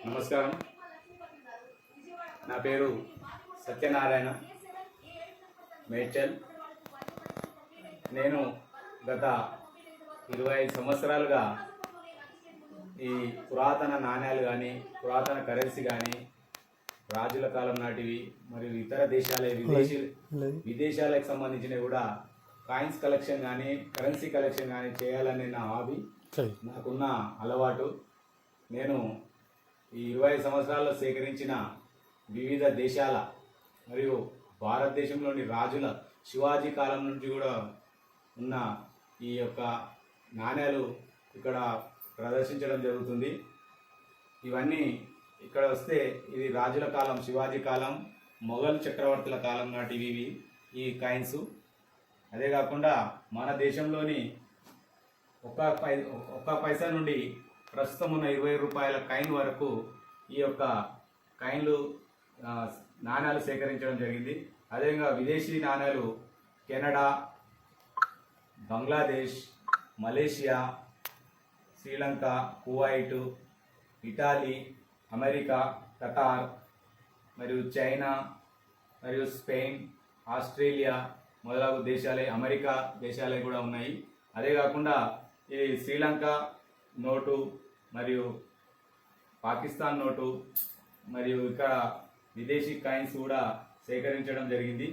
నమస్కారం. నా పేరు సత్యనారాయణ మేడ్చల్. నేను గత 25 సంవత్సరాలుగా ఈ పురాతన నాణ్యాలు కానీ పురాతన కరెన్సీ కానీ రాజుల కాలం నాటివి మరియు ఇతర విదేశాలకు సంబంధించినవి కూడా కాయిన్స్ కలెక్షన్ కానీ కరెన్సీ కలెక్షన్ కానీ చేయాలని నా హాబీ, నాకున్న అలవాటు. నేను ఈ 20 సంవత్సరాల్లో సేకరించిన వివిధ దేశాల మరియు భారతదేశంలోని రాజుల శివాజీ కాలం నుంచి కూడా ఉన్న ఈ యొక్క నాణ్యాలు ఇక్కడ ప్రదర్శించడం జరుగుతుంది. ఇవన్నీ ఇక్కడ వస్తే ఇది రాజుల కాలం, శివాజీ కాలం, మొఘల్ చక్రవర్తుల కాలం నాటివి ఈ కాయిన్స్. అదే కాకుండా మన దేశంలోని ఒక్క పైసా నుండి ప్రస్తుతం ఉన్న 20 రూపాయల కాయిన్ వరకు ఈ యొక్క కాయిన్లు నాణ్యాలు సేకరించడం జరిగింది. అదేవిధంగా విదేశీ నాణ్యాలు Canada, Bangladesh, Malaysia, Sri Lanka, Kuwait, Italy, America, Qatar మరియు చైనా మరియు స్పెయిన్, ఆస్ట్రేలియా మొదలగు దేశాలే, అమెరికా దేశాలే కూడా ఉన్నాయి. అదే కాకుండా ఈ శ్రీలంక నోటు మరియు పాకిస్తాన్ నోటు మరియు ఇక్కడ విదేశీ కాయిన్స్ కూడా సేకరించడం జరిగింది.